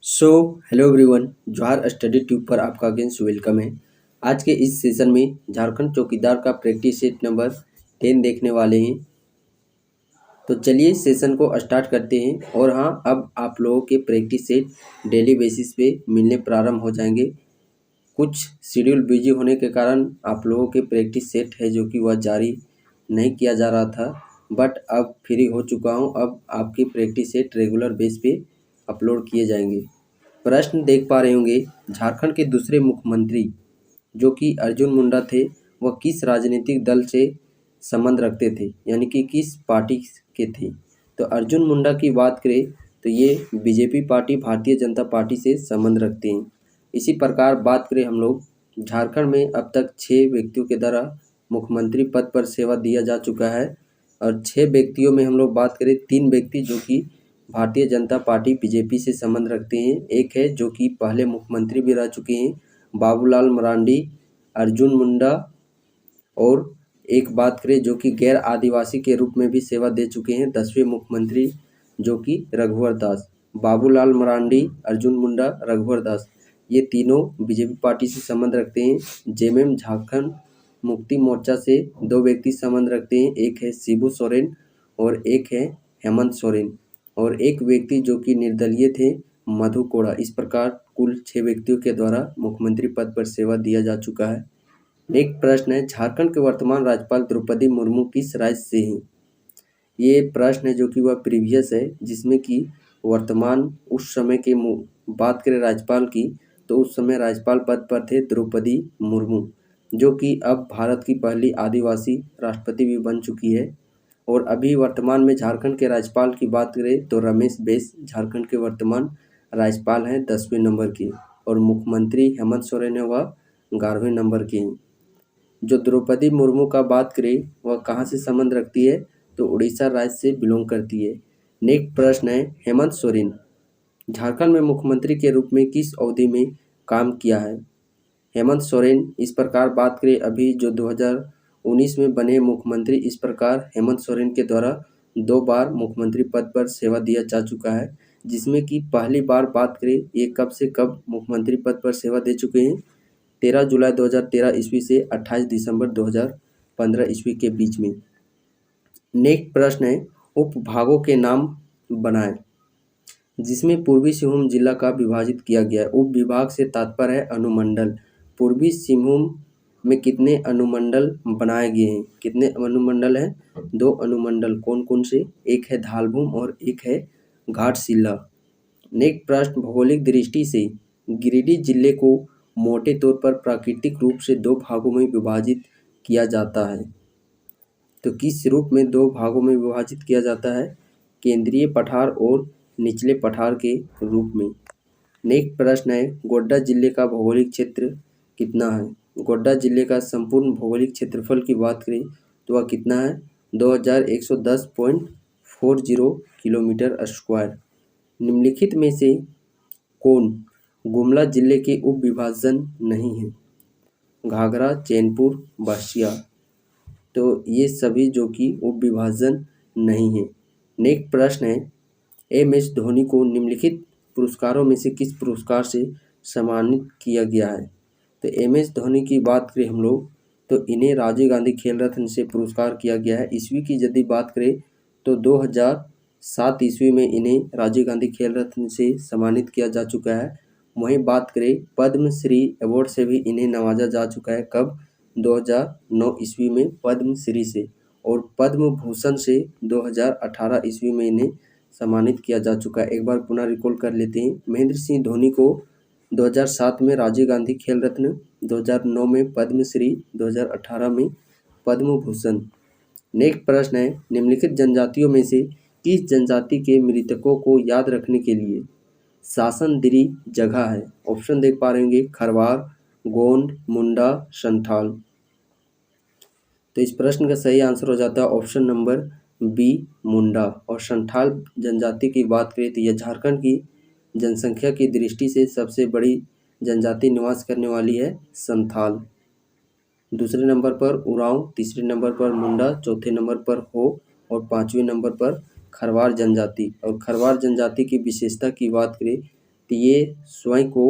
So hello everyone, जोहार study tube पर आपका अगेंस्ट वेलकम है। आज के इस सेशन में झारखंड चौकीदार का प्रैक्टिस सेट नंबर 10 देखने वाले हैं। तो चलिए सेशन को स्टार्ट करते हैं। और हाँ, अब आप लोगों के प्रैक्टिस सेट डेली बेसिस पे मिलने प्रारंभ हो जाएंगे। कुछ शेड्यूल बिजी होने के कारण आप लोगों के प्रैक्टिस सेट है जो कि वह जारी नहीं किया जा रहा था, बट अब फ्री हो चुका हूँ। अब आपकी प्रैक्टिस सेट रेगुलर बेस पे अपलोड किए जाएंगे। प्रश्न देख पा रहे होंगे, झारखंड के दूसरे मुख्यमंत्री जो कि अर्जुन मुंडा थे, वह किस राजनीतिक दल से संबंध रखते थे, यानी कि किस पार्टी के थे। तो अर्जुन मुंडा की बात करें तो ये BJP party, Bharatiya Janata party से संबंध रखते हैं। इसी प्रकार बात करें हम लोग, झारखंड में अब तक 6 व्यक्तियों के द्वारा मुख्यमंत्री पद पर सेवा दिया जा चुका है। और 6 व्यक्तियों में हम लोग बात करें, 3 व्यक्ति जो कि भारतीय जनता पार्टी बीजेपी से संबंध रखते हैं। एक है जो कि पहले मुख्यमंत्री भी रह चुके हैं, बाबूलाल मरांडी, अर्जुन मुंडा। और एक बात करें जो कि गैर आदिवासी के रूप में भी सेवा दे चुके हैं, 10वें मुख्यमंत्री जो कि रघुवर दास। बाबूलाल मरांडी, अर्जुन मुंडा, रघुवर दास, ये तीनों बीजेपी पार्टी से संबंध रखते हैं। जेएमएम झारखंड मुक्ति मोर्चा से 2 व्यक्ति संबंध रखते हैं, एक है शिबू सोरेन और एक है हेमंत सोरेन। और एक व्यक्ति जो कि निर्दलीय थे, मधु कोड़ा। इस प्रकार कुल 6 व्यक्तियों के द्वारा मुख्यमंत्री पद पर सेवा दिया जा चुका है। एक प्रश्न है, झारखंड के वर्तमान राज्यपाल द्रौपदी मुर्मू किस राज्य से हैं। ये प्रश्न है जो कि वह प्रीवियस है, जिसमें कि वर्तमान उस समय के बात करें राज्यपाल की, तो उस समय राज्यपाल पद पर थे द्रौपदी मुर्मू, जो कि अब भारत की पहली आदिवासी राष्ट्रपति भी बन चुकी है। और अभी वर्तमान में झारखंड के राज्यपाल की बात करें तो रमेश बैस झारखंड के वर्तमान राज्यपाल हैं, 10वें नंबर के। और मुख्यमंत्री हेमंत सोरेन है, वह 11वें नंबर के हैं। जो द्रौपदी मुर्मू का बात करें, वह कहाँ से संबंध रखती है, तो उड़ीसा राज्य से बिलोंग करती है। नेक्स्ट प्रश्न है, हेमंत सोरेन झारखंड में मुख्यमंत्री के रूप में किस अवधि में काम किया है। हेमंत सोरेन इस प्रकार बात करें, अभी जो 2019 में बने मुख्यमंत्री, इस प्रकार हेमंत सोरेन के द्वारा 2 बार मुख्यमंत्री पद पर सेवा दिया जा चुका है। जिसमें कि पहली बार बात करें, ये कब से कब मुख्यमंत्री पद पर सेवा दे चुके हैं, 13 जुलाई 2013 ईस्वी से 28 दिसंबर 2015 ईस्वी के बीच में। नेक्स्ट प्रश्न है, उपभागों के नाम बनाएं, जिसमें पूर्वी सिंहभूम जिला का विभाजित किया गया है। उप विभाग से तात्पर्य है अनुमंडल। पूर्वी सिंहभूम में कितने अनुमंडल बनाए गए हैं, कितने अनुमंडल हैं, 2 अनुमंडल। कौन कौन से, एक है धालभूम और एक है घाटशिला। नेक्स्ट प्रश्न, भौगोलिक दृष्टि से गिरिडीह जिले को मोटे तौर पर प्राकृतिक रूप से 2 भागों में विभाजित किया जाता है। तो किस रूप में 2 भागों में विभाजित किया जाता है, केंद्रीय पठार और निचले पठार के रूप में। नेक्स्ट प्रश्न है, गोड्डा जिले का भौगोलिक क्षेत्र कितना है। गोड्डा जिले का संपूर्ण भौगोलिक क्षेत्रफल की बात करें तो वह कितना है, 2110.40 किलोमीटर स्क्वायर। निम्नलिखित में से कौन गुमला जिले के उप विभाजन नहीं है, घाघरा, चैनपुर, बसिया। तो ये सभी जो कि उप विभाजन नहीं है। नेक्स्ट प्रश्न है, एम.एस. धोनी को निम्नलिखित पुरस्कारों में से किस पुरस्कार से सम्मानित किया गया है। तो एम.एस. धोनी की बात करें हम लोग, तो इन्हें राजीव गांधी खेल रत्न से पुरस्कार किया गया है। ईस्वी की यदि बात करें तो 2007 ईस्वी में इन्हें राजीव गांधी खेल रत्न से सम्मानित किया जा चुका है। वहीं बात करें पद्मश्री अवार्ड से भी इन्हें नवाजा जा चुका है, कब, 2009 ईस्वी में पद्मश्री से। और पद्म भूषण से 2018 ईस्वी में इन्हें सम्मानित किया जा चुका है। एक बार पुनः रिकॉल कर लेते हैं, महेंद्र सिंह धोनी को 2007 में राजीव गांधी खेल रत्न, 2009 में पद्मश्री, 2018 में पद्म भूषण। नेक्स्ट प्रश्न है, निम्नलिखित जनजातियों में से किस जनजाति के मृतकों को याद रखने के लिए शासनदिरी जगह है। ऑप्शन देख पा रहे होंगे, खरवार, गोंड, मुंडा, संथाल। तो इस प्रश्न का सही आंसर हो जाता है ऑप्शन नंबर बी, मुंडा। और संथाल जनजाति की बात करें तो यह झारखंड की जनसंख्या की दृष्टि से सबसे बड़ी जनजाति निवास करने वाली है, संथाल। दूसरे नंबर पर उरांव, तीसरे नंबर पर मुंडा, चौथे नंबर पर हो और 5वें नंबर पर खरवार जनजाति। और खरवार जनजाति की विशेषता की बात करें तो ये स्वयं को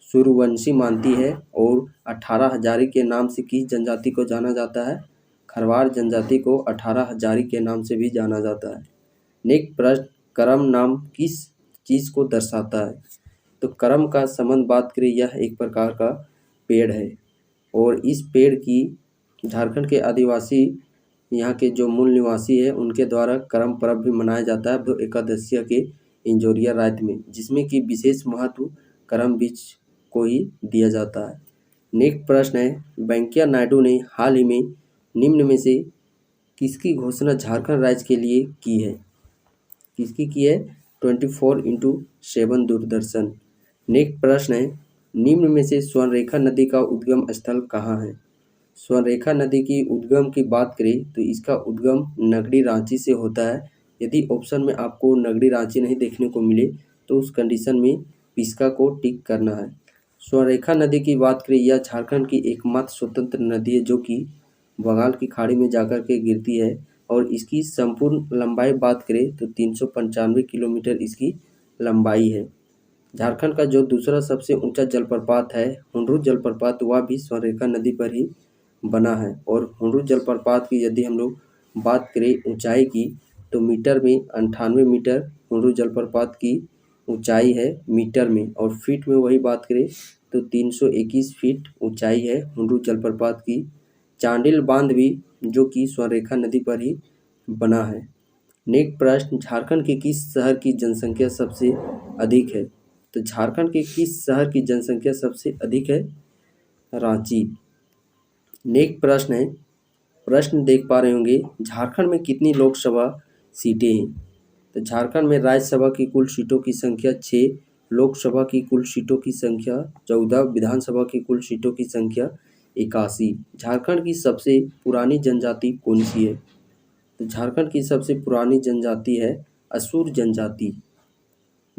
सूर्यवंशी मानती है और 18 हजारी के नाम से किस जनजाति को जाना जाता है? खरवार जनजाति को 18 हजारी के नाम से भी जाना जाता है। नेक्स्ट प्रश्न, करम नाम किस चीज़ को दर्शाता है? तो करम का संबंध बात करें, यह एक प्रकार का पेड़ है और इस पेड़ की झारखंड के आदिवासी, यहाँ के जो मूल निवासी है, उनके द्वारा करम पर्व भी मनाया जाता है भ्रू एकादशिया के इंजोरिया रात में, जिसमें कि विशेष महत्व करम बीज को ही दिया जाता है। नेक्स्ट प्रश्न है, वेंकैया नायडू ने हाल ही में निम्न में से किसकी घोषणा झारखंड राज्य के लिए की है? किसकी की है? 24/7 दूरदर्शन। नेक्स्ट प्रश्न है, निम्न में से स्वर्णरेखा नदी का उद्गम स्थल कहाँ है? स्वर्णरेखा नदी की उद्गम की बात करें तो इसका उद्गम नगड़ी रांची से होता है। यदि ऑप्शन में आपको नगड़ी रांची नहीं देखने को मिले तो उस कंडीशन में पिस्का को टिक करना है। स्वर्णरेखा नदी की बात करें, यह झारखंड की एकमात्र स्वतंत्र नदी है जो कि बंगाल की खाड़ी में जाकर के गिरती है और इसकी संपूर्ण लंबाई बात करें तो 395 किलोमीटर इसकी लंबाई है। झारखंड का जो दूसरा सबसे ऊंचा जलप्रपात है हुंडरू जलप्रपात, वह भी स्वर्णरेखा नदी पर ही बना है और हुंडरू जलप्रपात की यदि हम लोग बात करें ऊंचाई की तो मीटर में 98 मीटर हुंडरू जलप्रपात की ऊंचाई है मीटर में, और फीट में वही बात करें तो 321 फीट ऊंचाई है हुंडरू जलप्रपात की। चांडिल बांध भी जो कि स्वर्णरेखा नदी पर ही बना है। नेक्स्ट प्रश्न, झारखंड के किस शहर की जनसंख्या सबसे अधिक है? तो झारखंड के किस शहर की जनसंख्या सबसे अधिक है? रांची। नेक्स्ट प्रश्न है, प्रश्न देख पा रहे होंगे, झारखंड में कितनी लोकसभा सीटें हैं? तो झारखंड में राज्यसभा की कुल सीटों की संख्या 6, लोकसभा की कुल सीटों की संख्या 14, विधानसभा की कुल सीटों की संख्या 81। झारखंड की सबसे पुरानी जनजाति कौन सी है? तो झारखंड की सबसे पुरानी जनजाति है असुर जनजाति।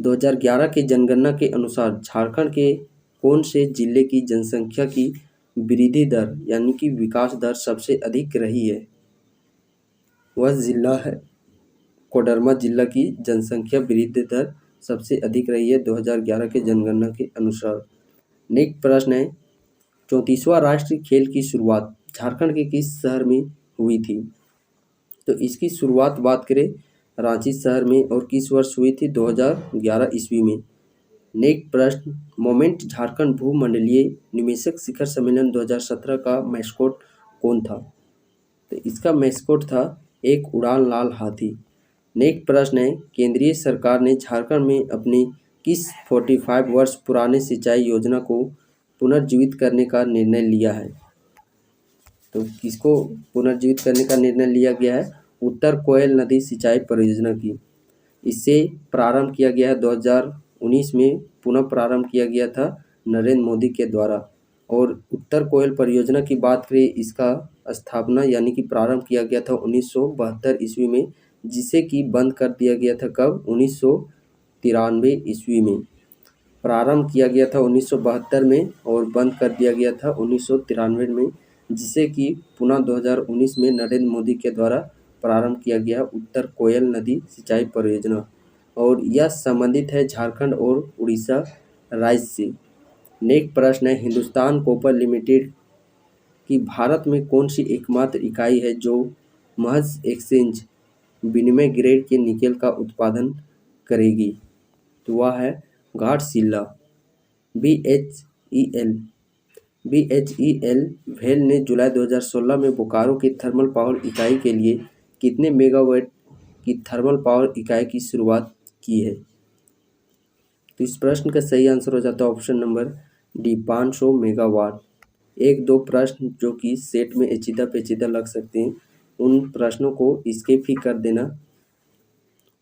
2011 के जनगणना के अनुसार झारखंड के कौन से जिले की जनसंख्या की वृद्धि दर यानी कि विकास दर सबसे अधिक रही है? वह जिला है कोडरमा जिला की जनसंख्या वृद्धि दर सबसे अधिक रही है 2011 के जनगणना के अनुसार। नेक्स्ट प्रश्न है, 34वां राष्ट्रीय खेल की शुरुआत झारखंड के किस शहर में हुई थी? तो इसकी शुरुआत बात करें रांची शहर में और किस वर्ष हुई थी? 2011 ईस्वी में। नेक्स्ट प्रश्न, मोमेंट झारखंड भूमंडलीय निवेशक शिखर सम्मेलन 2017 का मैस्कोट कौन था? तो इसका मैस्कोट था एक उड़ान लाल हाथी। नेक्स्ट प्रश्न है, केंद्रीय सरकार ने झारखंड में अपने किस 45 वर्ष पुराने सिंचाई योजना को पुनर्जीवित करने का निर्णय लिया है? तो किसको पुनर्जीवित करने का निर्णय लिया गया है? उत्तर कोयल नदी सिंचाई परियोजना की। इसे प्रारंभ किया गया है 2019 में, पुनः प्रारंभ किया गया था नरेंद्र मोदी के द्वारा। और उत्तर कोयल परियोजना की बात करें, इसका स्थापना यानी कि प्रारंभ किया गया था 1972 ईस्वी में, जिसे कि बंद कर दिया गया था कब? 1993 ईस्वी में। प्रारंभ किया गया था 1972 में और बंद कर दिया गया था 1993 में, जिसे कि पुनः 2019 में नरेंद्र मोदी के द्वारा प्रारंभ किया गया उत्तर कोयल नदी सिंचाई परियोजना, और यह संबंधित है झारखंड और उड़ीसा राज्य से। नेक्स्ट प्रश्न है, हिंदुस्तान कॉपर लिमिटेड की भारत में कौन सी एकमात्र इकाई है जो महज एक्सचेंज विनिमय ग्रेड के निकेल का उत्पादन करेगी? तो वह है घाटशिला। BHEL भेल ने जुलाई 2016 में बोकारो की थर्मल पावर इकाई के लिए कितने मेगावाट की थर्मल पावर इकाई की शुरुआत की है? तो इस प्रश्न का सही आंसर हो जाता है ऑप्शन नंबर डी, 500 मेगावाट। एक दो प्रश्न जो कि सेट में एचीदा पेचीदा लग सकते हैं, उन प्रश्नों को स्किप ही कर देना।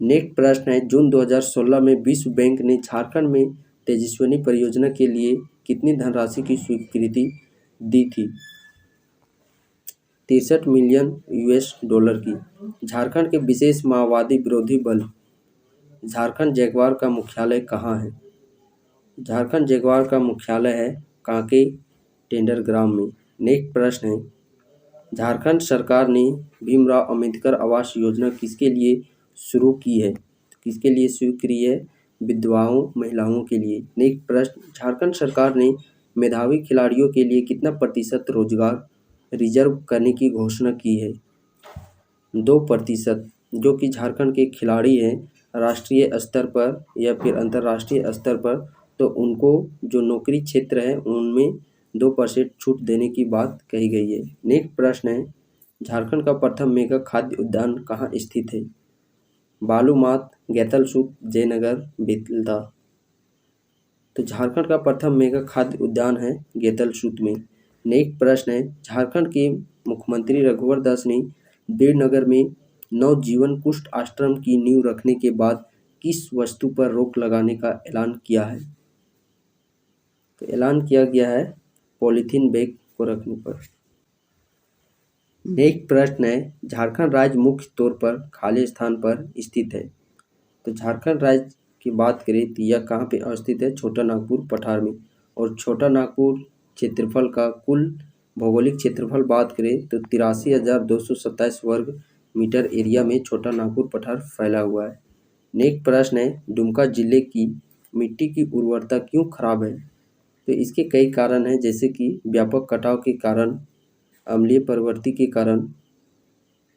नेक्स्ट प्रश्न है, जून 2016 में विश्व बैंक ने झारखंड में तेजस्विनी परियोजना के लिए कितनी धनराशि की स्वीकृति दी थी? 63 मिलियन $, की। झारखंड के विशेष माओवादी विरोधी बल झारखंड जगुआर का मुख्यालय कहाँ है? झारखंड जगुआर का मुख्यालय है कांके टेंडर ग्राम में। नेक्स्ट प्रश्न है, झारखंड सरकार ने भीमराव अंबेडकर आवास योजना किसके लिए शुरू की है? किसके लिए शुरू की है? विधवाओं महिलाओं के लिए। नेक्स्ट प्रश्न, झारखंड सरकार ने मेधावी खिलाड़ियों के लिए कितना प्रतिशत रोजगार रिजर्व करने की घोषणा की है? 2%। जो कि झारखंड के खिलाड़ी हैं राष्ट्रीय स्तर पर या फिर अंतर्राष्ट्रीय स्तर पर, तो उनको जो नौकरी क्षेत्र है उनमें 2% छूट देने की बात कही गई है। नेक्स्ट प्रश्न है, झारखंड का प्रथम मेगा खाद्य उद्यान कहाँ स्थित है? बालूमाथ, गैतलसूत, जयनगर, बेतलदा। तो झारखंड का प्रथम मेगा खाद्य उद्यान है गैतलसूत में। नेक्स्ट प्रश्न है, झारखंड के मुख्यमंत्री रघुवर दास ने देवनगर में नवजीवन कुष्ठ आश्रम की नींव रखने के बाद किस वस्तु पर रोक लगाने का ऐलान किया है? तो ऐलान किया गया है पॉलीथीन बैग को रखने पर। नेक्स्ट प्रश्न है, झारखंड राज्य मुख्य तौर पर खाली स्थान पर स्थित है। तो झारखंड राज्य की बात करें तो यह कहाँ पे अवस्थित है? छोटा नागपुर पठार में। और छोटा नागपुर क्षेत्रफल का कुल भौगोलिक क्षेत्रफल बात करें तो 83,227 वर्ग मीटर एरिया में छोटा नागपुर पठार फैला हुआ है। नेक्स्ट प्रश्न है, दुमका जिले की मिट्टी की उर्वरता क्यों खराब है? तो इसके कई कारण हैं, जैसे कि व्यापक कटाव के कारण, अम्लीय प्रवृत्ति के कारण,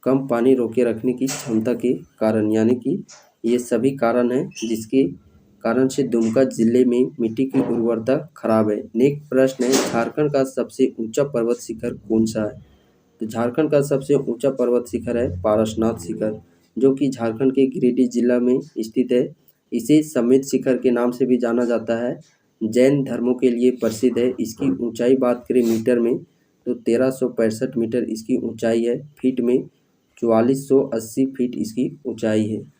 कम पानी रोके रखने की क्षमता के कारण, यानी कि ये सभी कारण हैं जिसके कारण से दुमका जिले में मिट्टी की उर्वरता खराब है। नेक्स्ट प्रश्न है, झारखंड का सबसे ऊंचा पर्वत शिखर कौन सा है? तो झारखंड का सबसे ऊंचा पर्वत शिखर है पारसनाथ शिखर, जो कि झारखंड के गिरिडीह जिला में स्थित है। इसे समेत शिखर के नाम से भी जाना जाता है। जैन धर्मों के लिए प्रसिद्ध है। इसकी ऊंचाई बात करें मीटर में तो 1365 मीटर इसकी ऊंचाई है। फीट में 4480 फीट इसकी ऊंचाई है।